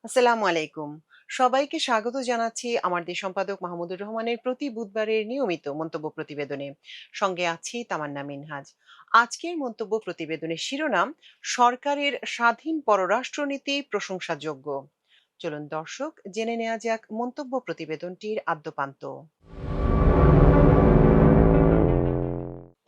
আসসালামু আলাইকুম। সবাইকে স্বাগত জানাচ্ছি আমার দেশ সম্পাদক মাহমুদুর রহমানের প্রতি বুধবারের নিয়মিত মন্তব্য প্রতিবেদনে। সঙ্গে আছি তামান্না মিনহাজ। আজকের মন্তব্য প্রতিবেদনের শিরোনাম, সরকারের স্বাধীন পররাষ্ট্রনীতি প্রশংসাযোগ্য। চলুন দর্শক জেনে নেওয়া যাক মন্তব্য প্রতিবেদনটির আদ্যোপান্ত।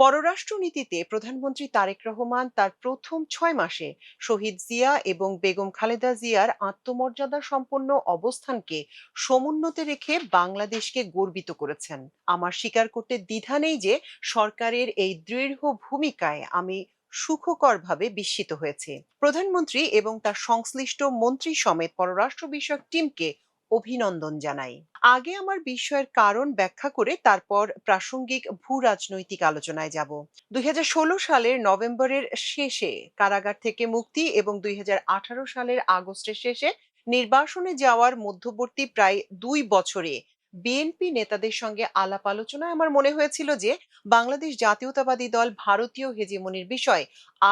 পররাষ্ট্রনীতিতে প্রধানমন্ত্রী তারেক রহমান তার প্রথম 6 মাসে শহীদ জিয়া এবং বেগম খালেদা জিয়ার আত্মমর্যাদা সম্পন্ন অবস্থানকে সমুন্নতে রেখে বাংলাদেশকে গর্বিত করেছেন। আমার স্বীকার করতে দ্বিধা নেই যে সরকারের এই দৃঢ় ভূমিকায় আমি সুখকরভাবে বিস্মিত হয়েছে। প্রধানমন্ত্রী এবং তার সংশ্লিষ্ট মন্ত্রী সমেত পররাষ্ট্র বিষয়ক টিমকে অভিনন্দন জানাই। আগে আমার বিস্ময়ের কারণ ব্যাখ্যা করে তারপর প্রাসঙ্গিক ভূ রাজনৈতিক আলোচনায় যাব। 2016 সালের নভেম্বরের শেষে কারাগার থেকে মুক্তি এবং 2018 সালের আগস্টের শেষে নির্বাসনে যাওয়ার মধ্যবর্তী প্রায় 2 বছরে বিএনপি নেতাদের সঙ্গে আলাপ আলোচনায় আমার মনে হয়েছিল যে বাংলাদেশ জাতীয়তাবাদী দল ভারতীয় হেজিমনির বিষয়ে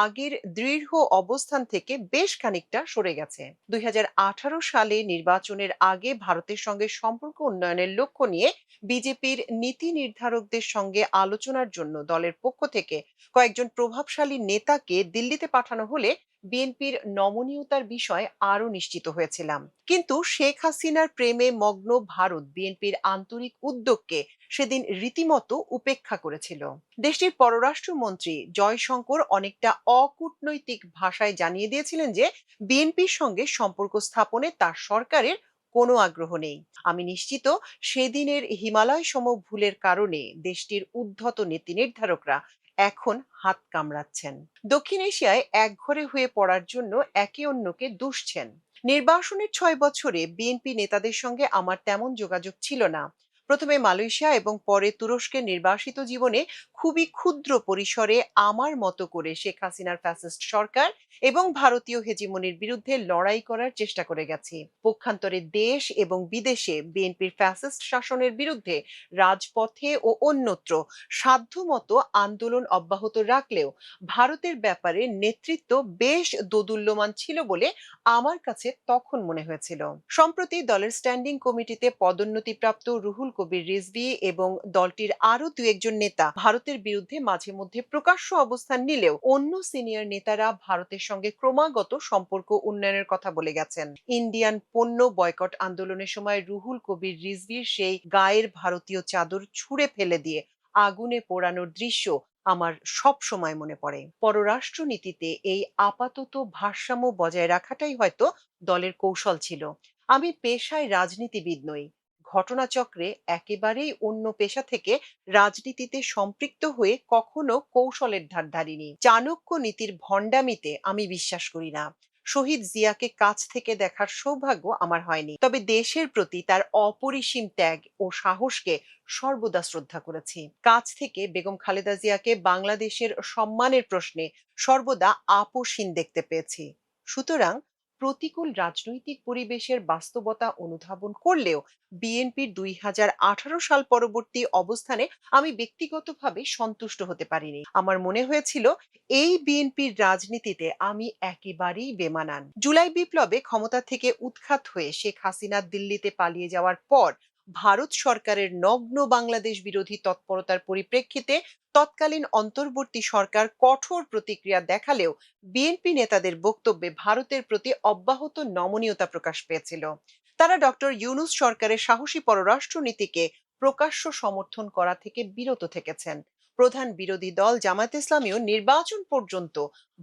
আগের দৃঢ় অবস্থান থেকে বেশ খানিকটা সরে গেছে। 2018 সালে নির্বাচনের আগে ভারতের সঙ্গে সম্পর্ক উন্নয়নের লক্ষ্য নিয়ে বিজেপির নীতি নির্ধারকদের সঙ্গে আলোচনার জন্য দলের পক্ষ থেকে কয়েকজন প্রভাবশালী নেতাকে দিল্লিতে পাঠানো হলে বিএনপির নমনীয়তার বিষয়ে আরো নিশ্চিত হয়েছিলাম। কিন্তু শেখ হাসিনার প্রেমে মগ্ন ভারত বিএনপির আন্তরিক উদ্যোগকে সেদিন রীতিমতো উপেক্ষা করেছিল। দেশটির পররাষ্ট্রমন্ত্রী জয়শঙ্কর অনেকটা অকূটনৈতিক ভাষায় জানিয়ে দিয়েছিলেন যে বিএনপির সঙ্গে সম্পর্ক স্থাপনে তার সরকারের কোনো আগ্রহ নেই। আমি নিশ্চিত সেদিনের হিমালয় সম ভুলের কারণে দেশটির উদ্ধত নীতি নির্ধারকরা এখন হাত কামড়াচ্ছেন। দক্ষিণ এশিয়ায় একঘরে হয়ে পড়ার জন্য একে অন্যকে দুষছেন। নির্বাসনের 6 বছরে বিএনপি নেতাদের সঙ্গে আমার তেমন যোগাযোগ ছিল না। প্রথমে মালয়েশিয়া এবং পরে তুরস্কের নির্বাসিত জীবনে খুবই ক্ষুদ্র পরিসরে আমার মতো করে শেখ হাসিনার ফ্যাসিস্ট সরকার এবং ভারতীয় হেজিমনির বিরুদ্ধে লড়াই করার চেষ্টা করে গেছি। পক্ষান্তরে দেশ এবং বিদেশে বিএনপির ফ্যাসিস্ট শাসনের বিরুদ্ধে রাজপথে ও অন্যত্র সাধ্যমতো আন্দোলন অব্যাহত রাখলেও ভারতের ব্যাপারে নেতৃত্ব বেশ দোদুল্যমান ছিল বলে আমার কাছে তখন মনে হয়েছিল। সম্প্রতি দলের স্ট্যান্ডিং কমিটিতে পদোন্নতিপ্রাপ্ত রুহুল কবির রিজভী এবং দলটির আরো দু একজন নেতা ভারতের বিরুদ্ধে মাঝে মধ্যে প্রকাশ্য অবস্থান নিলেও অন্য সিনিয়র নেতারা ভারতের সঙ্গে ক্রমাগত সম্পর্ক উন্নয়নের কথা বলে গেছেন। ইন্ডিয়ান পণ্য বয়কট আন্দোলনের সময় রুহুল কবির রিজভীর সেই গায়ের ভারতীয় চাদর ছুঁড়ে ফেলে দিয়ে আগুনে পোড়ানোর দৃশ্য আমার সব সময় মনে পড়ে। পররাষ্ট্রনীতিতে এই আপাতত ভারসাম্য বজায় রাখাটাই হয়তো দলের কৌশল ছিল। আমি পেশায় রাজনীতিবিদ নই। ঘটনাচক্রে একেবারেই অন্য পেশা থেকে রাজনীতিতে সম্পৃক্ত হয়ে কখনো কৌশলের ধার ধারিনি। চাণক্য নীতির ভণ্ডামিতে আমি বিশ্বাস করি না। শহীদ জিয়াকে কাছ থেকে দেখার সৌভাগ্য আমার হয়নি, তবে দেশের প্রতি তার অপরিসীম ত্যাগ ও সাহসকে সর্বদা শ্রদ্ধা করেছি। কাছ থেকে বেগম খালেদা জিয়াকে বাংলাদেশের সম্মানের প্রশ্নে সর্বদা আপোষহীন দেখতে পেয়েছি। সুতরাং প্রতিকূল রাজনৈতিক পরিবেশের বাস্তবতা অনুধাবন করলেও বিএনপির 2018 সাল পরবর্তী অবস্থানে আমি ব্যক্তিগতভাবে সন্তুষ্ট হতে পারিনি। আমার মনে হয়েছিল এই বিএনপির রাজনীতিতে আমি একেবারেই বেমানান। জুলাই বিপ্লবে ক্ষমতা থেকে উৎখাত হয়ে শেখ হাসিনা দিল্লিতে পালিয়ে যাওয়ার পর ভারত সরকারের নগ্ন বাংলাদেশ বিরোধী তৎপরতার পরিপ্রেক্ষিতে তৎকালীন অন্তর্বর্তী সরকার কঠোর প্রতিক্রিয়া দেখালেও বিএনপি নেতাদের বক্তব্যে ভারতের প্রতি অব্যাহত নমনীয়তা প্রকাশ পেয়েছিল। তারা ডক্টর ইউনূস সরকারের সাহসী পররাষ্ট্রনীতিকে প্রকাশ্য সমর্থন করা থেকে বিরত থেকেছেন। প্রধান বিরোধী দল জামায়াতে ইসলামীও নির্বাচন পর্যন্ত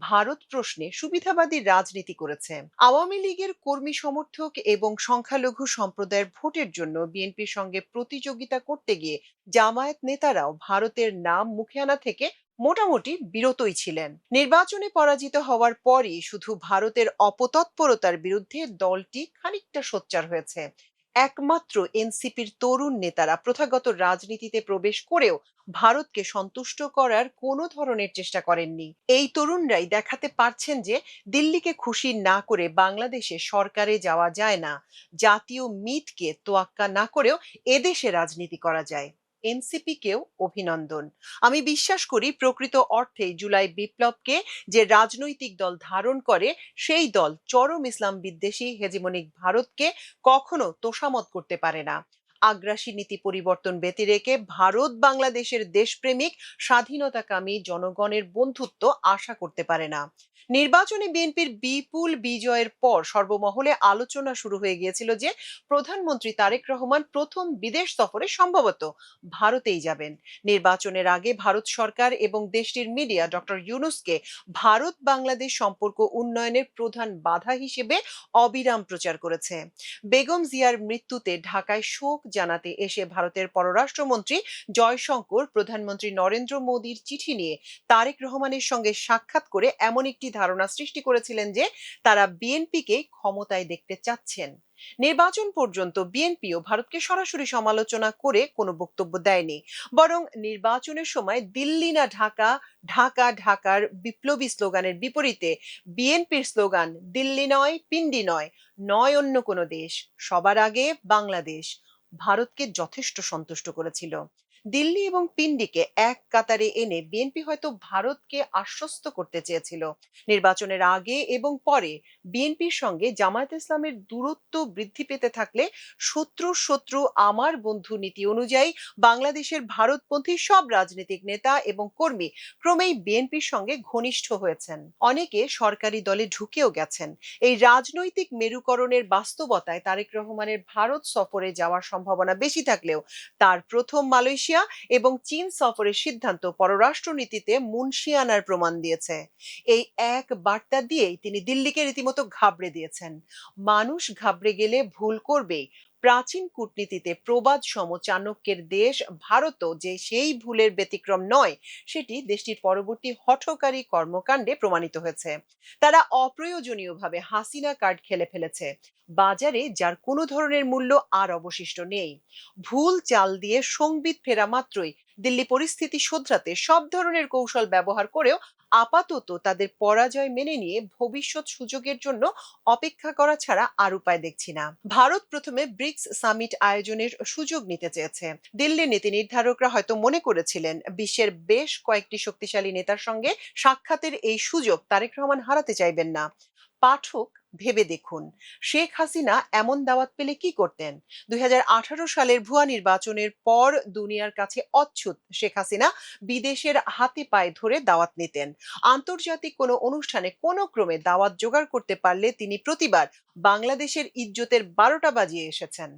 ভারত প্রশ্নে সুবিধাবাদী রাজনীতি করেছে। আওয়ামী লীগের কর্মী সমর্থক এবং সংখ্যালঘু সম্প্রদায়ের ভোটের জন্য বিএনপির সঙ্গে প্রতিযোগিতা করতে গিয়ে জামায়াত নেতারাও ভারতের নাম মুখে আনা থেকে মোটামুটি বিরতই ছিলেন। নির্বাচনে পরাজিত হওয়ার পরই শুধু ভারতের অপতৎপরতার বিরুদ্ধে দলটি খানিকটা সোচ্চার হয়েছে। একমাত্র এনসিপির তরুণ নেতারা প্রথাগত রাজনীতিতে প্রবেশ করেও ভারতকে সন্তুষ্ট করার কোনো ধরনের চেষ্টা করেননি। এই তরুণরাই দেখাতে পারছেন যে দিল্লিকে খুশি না করে বাংলাদেশে সরকারে যাওয়া যায় না। জাতীয় মিতকে তোয়াক্কা না করেও এদেশে রাজনীতি করা যায়। এনসিপিকেও অভিনন্দন। আমি বিশ্বাস করি প্রকৃত অর্থে জুলাই বিপ্লবকে যে রাজনৈতিক দল ধারণ করে সেই দল চরম ইসলাম বিদ্বেষী হেজিমনিক ভারতকে কখনো তোষামত করতে পারে না। আগ্রাসী নীতি পরিবর্তন ব্যতি রেখে ভারত বাংলাদেশের দেশপ্রেমিক স্বাধীনতাকামী জনগণের বন্ধুত্ব আশা করতে পারে না। নির্বাচনে বিএনপির বিপুল বিজয়ের পর সর্বমহলে আলোচনা শুরু হয়ে গিয়েছিল যে প্রধানমন্ত্রী তারেক রহমান প্রথম বিদেশ সফরে সম্ভবত ভারতেই যাবেন। নির্বাচনের আগে ভারত সরকার এবং দেশটির মিডিয়া ডক্টর ইউনূসকে ভারত বাংলাদেশ সম্পর্ক উন্নয়নের প্রধান বাধা হিসেবে অবিরাম প্রচার করেছে। বেগম জিয়ার মৃত্যুতে ঢাকায় শোক জানাতে এসে ভারতের পররাষ্ট্রমন্ত্রী জয়শঙ্কর প্রধানমন্ত্রী নরেন্দ্র মোদীর চিঠি নিয়ে তারেক রহমানের সঙ্গে সাক্ষাৎ করে এমন একটি ধারণা সৃষ্টি করেছিলেন যে তারা বিএনপিকে ক্ষমতায় দেখতে চাচ্ছেন। নির্বাচন পর্যন্ত বিএনপিও ভারতকে সরাসরি সমালোচনা করে কোনো বক্তব্য দেয়নি, বরং নির্বাচনের সময় দিল্লি না ঢাকা, ঢাকা ঢাকার বিপ্লবী স্লোগানের বিপরীতে বিএনপির স্লোগান দিল্লি নয় পিন্ডি নয়, নয় অন্য কোনো দেশ, সবার আগে বাংলাদেশ ভারতকে যথেষ্ট সন্তুষ্ট করেছিল। দিল্লি এবং পিন্ডিকে এক কাতারে এনে বিএনপি হয়তো ভারতকে আশ্বস্ত করতে চেয়েছিল নির্বাচনের আগে এবং পরে বিএনপির সঙ্গে জামায়াত ইসলামের দূরত্ব বৃদ্ধি পেতে থাকলে শত্রুর শত্রু আমার বন্ধু নীতি অনুযায়ী বাংলাদেশের ভারতপন্থী সব রাজনৈতিক নেতা এবং কর্মী ক্রমেই বিএনপির সঙ্গে ঘনিষ্ঠ হয়েছেন, অনেকে সরকারি দলে ঢুকেও গেছেন। এই রাজনৈতিক মেরুকরণের বাস্তবতায় তারেক রহমানের ভারত সফরে যাওয়ার সম্ভাবনা বেশি থাকলেও তার প্রথম মালয়েশিয়া এবং চীন সফরের সিদ্ধান্ত পররাষ্ট্রনীতিতে মুনশিয়ানার প্রমাণ দিয়েছে। এই এক বার্তা দিয়েই তিনি দিল্লিকে রীতিমতো ঘাবড়ে দিয়েছেন। মানুষ ঘাবড়ে গেলে ভুল করবেই। প্রাচীন কূটনীতিতে প্রবাদ সম চাণক্যের দেশ ভারতও যে সেই ভুলের ব্যতিক্রম নয় সেটি দেশটির পরবর্তী হঠকারী কর্মকাণ্ডে প্রমাণিত হয়েছে। তারা অপ্রয়োজনীয়ভাবে হাসিনা কার্ড খেলে ফেলেছে, বাজারে যার কোনো ধরনের মূল্য আর অবশিষ্ট নেই। ভুল চাল দিয়ে সংবিত ফেরা মাত্রই দিল্লি পরিস্থিতি শোধরাতে সব ধরনের কৌশল ব্যবহার করেও আপাতত তাদের পরাজয় মেনে নিয়ে ভবিষ্যৎ সুযোগের জন্য অপেক্ষা করা ছাড়া আর উপায় দেখছি না। ভারত প্রথমে ব্রিক্স সামিট আয়োজনের সুযোগ নিতে চেয়েছে। দিল্লির নীতি নির্ধারকরা হয়তো মনে করেছিলেন বিশ্বের বেশ কয়েকটি শক্তিশালী নেতার সঙ্গে সাক্ষাতের এই সুযোগ তারেক রহমান হারাতে চাইবেন না। পাঠক, ভেবে দেখুন, শেখ হাসিনা এমন দাওয়াত পেলে কি করতেন? ২০১৮ সালের ভুয়া নির্বাচনের পর দুনিয়ার কাছে অচ্ছুত শেখ হাসিনা বিদেশের হাতে পায়ে ধরে দাওয়াত নিতেন। আন্তর্জাতিক কোনো অনুষ্ঠানে কোনো ক্রমে দাওয়াত জোগাড় করতে পারলে তিনি প্রতিবার বাংলাদেশের ইজ্জতের ১২টা বাজিয়ে এসেছেন।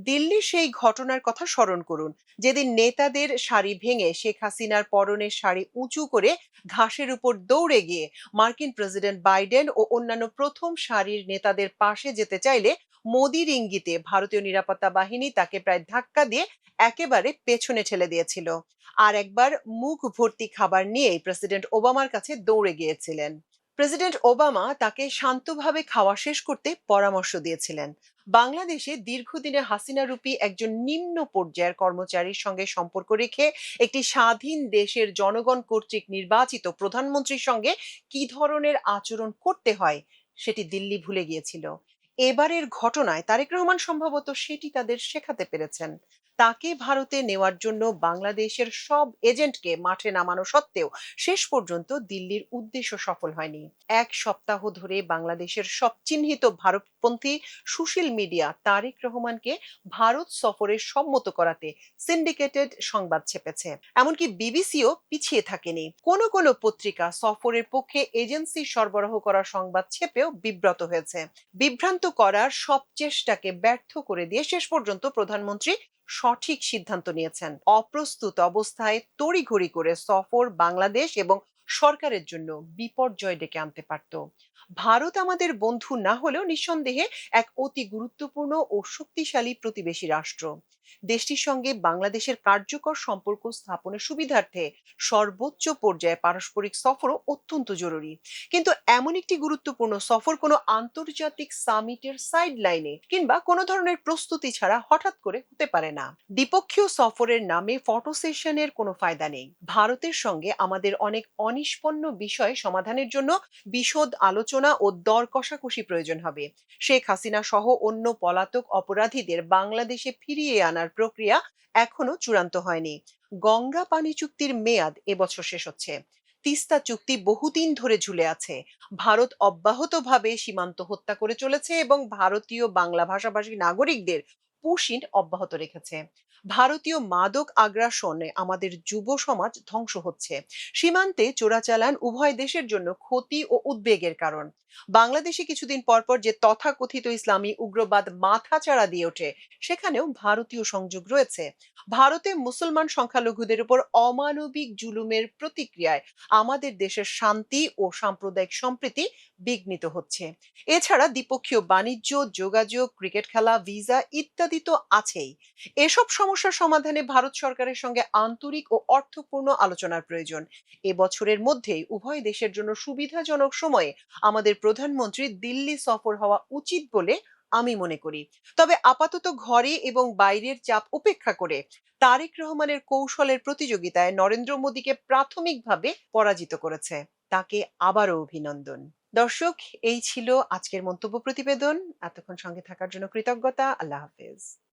দিল্লির সেই ঘটনার কথা স্মরণ করুন, যেদিন নেতাদের সারি ভেঙে শেখ হাসিনার পরনের শাড়ি উঁচু করে ঘাসের উপর দৌড়ে গিয়ে মার্কিন প্রেসিডেন্ট বাইডেন ও অন্যান্য প্রথম সারির নেতাদের পাশে যেতে চাইলে মোদির ইঙ্গিতে ভারতীয় নিরাপত্তা বাহিনী তাকে প্রায় ধাক্কা দিয়ে একেবারে পেছনে ঠেলে দিয়েছিল। আর একবার মুখ ভর্তি খাবার নিয়েই প্রেসিডেন্ট ওবামার কাছে দৌড়ে গিয়েছিলেন। প্রেসিডেন্ট ওবামা তাকে শান্তভাবে খাওয়া শেষ করতে পরামর্শ দিয়েছিলেন। বাংলাদেশে দীর্ঘদিনে হাসিনা রূপী একজন নিম্ন পর্যায়ের কর্মচারীর সঙ্গে সম্পর্ক রেখে একটি স্বাধীন দেশের জনগণ কর্তৃক নির্বাচিত প্রধানমন্ত্রীর সঙ্গে কি ধরনের আচরণ করতে হয় সেটি দিল্লি ভুলে গিয়েছিল। এবারের ঘটনায় তারেক রহমান সম্ভবত সেটি তাদের শেখাতে পেরেছেন। তাকে ভারতে নেওয়ার জন্য বাংলাদেশের সব এজেন্টকে মাঠে নামানো সত্ত্বেও শেষ পর্যন্ত দিল্লির উদ্দেশ্য সফল হয়নি। এক সপ্তাহ ধরে বাংলাদেশের সব চিহ্নিত ভারতপন্থী সুশীল মিডিয়া তারেক রহমানকে ভারত সফরে সম্মত করাতে সিন্ডিকেটেড সংবাদ ছেপেছে। এমনকি বিবিসিও পিছিয়ে থাকেনি। কোনো কোনো পত্রিকা সফরের পক্ষে এজেন্সি সরবরাহ করা সংবাদ ছেপেও বিব্রত হয়েছে। বিভ্রান্ত করার সব চেষ্টাকে ব্যর্থ করে দিয়ে শেষ পর্যন্ত প্রধানমন্ত্রী সঠিক সিদ্ধান্ত নিয়েছেন। অপ্রস্তুত অবস্থায় তড়িঘড়ি করে সফর বাংলাদেশ এবং সরকারের জন্য বিপর্যয় ডেকে আনতে পারত। ভারত আমাদের বন্ধু না হলেও নিঃসন্দেহে এক অতি গুরুত্বপূর্ণ ও শক্তিশালী প্রতিবেশী রাষ্ট্র। দেশটির সঙ্গে বাংলাদেশের কার্যকর সম্পর্ক স্থাপনের সুবিধার্থে সর্বোচ্চ পর্যায়ে পারস্পরিক সফরও অত্যন্ত জরুরি। কিন্তু এমন একটি গুরুত্বপূর্ণ সফর কোনো আন্তর্জাতিক সামিটের সাইড লাইনে কিংবা কোনো ধরনের প্রস্তুতি ছাড়া হঠাৎ করে হতে পারে না। দ্বিপক্ষীয় সফরের নামে ফটো সেশনের কোনো ফায়দা নেই। ভারতের সঙ্গে আমাদের অনেক অনিষ্পন্ন বিষয় সমাধানের জন্য বিশদ আলোচনা আলোচনা ও দর কষাকষি প্রয়োজন হবে। শেখ হাসিনা সহ অন্য পলাতক অপরাধীদের বাংলাদেশে ফিরিয়ে আনার প্রক্রিয়া এখনো চূড়ান্ত হয়নি। গঙ্গা পানি চুক্তির মেয়াদ এবছর শেষ হচ্ছে। তিস্তা চুক্তি বহুদিন ধরে ঝুলে আছে। ভারত অব্যাহতভাবে সীমান্ত হত্যা করে চলেছে এবং ভারতীয় বাংলা ভাষাভাষী নাগরিকদের পুশিন অব্যাহত রেখেছে। ভারতীয় মাদক আগ্রাসনে আমাদের যুব সমাজ ধ্বংস হচ্ছে। সীমান্তে চোরাচালান উভয় দেশের জন্য ক্ষতি ও উদ্বেগের কারণ। বাংলাদেশে কিছুদিন পর পর যে তথাকথিত ইসলামী উগ্রবাদ মাথাচাড়া দিয়ে ওঠে, সেখানেও ভারতীয় সংযোগ রয়েছে। ভারতে মুসলমান সংখ্যালঘুদের উপর অমানবিক জুলুমের প্রতিক্রিয়ায় আমাদের দেশের শান্তি ও সাম্প্রদায়িক সম্প্রীতি বিঘ্নিত হচ্ছে। এছাড়া দ্বিপক্ষীয় বাণিজ্য, যোগাযোগ, ক্রিকেট খেলা, ভিসা ইত্যাদি তো আছেই। এসব সমস্যার সমাধানে ভারত সরকারের সঙ্গে আন্তরিক ও অর্থপূর্ণ আলোচনার প্রয়োজন। এবছরের মধ্যেই উভয় দেশের জন্য সুবিধাজনক সময়ে আমাদের প্রধানমন্ত্রী দিল্লি সফর হওয়া উচিত বলে আমি মনে করি। তবে আপাতত ঘরে এবং বাইরের চাপ উপেক্ষা করে তারেক রহমানের কৌশলের প্রতিযোগিতায় নরেন্দ্র মোদীকে প্রাথমিকভাবে পরাজিত করেছে। তাকে আবারও অভিনন্দন। দর্শক, এই ছিল আজকের মন্তব্য প্রতিবেদন। এতক্ষণ সঙ্গে থাকার জন্য কৃতজ্ঞতা। আল্লাহ হাফেজ।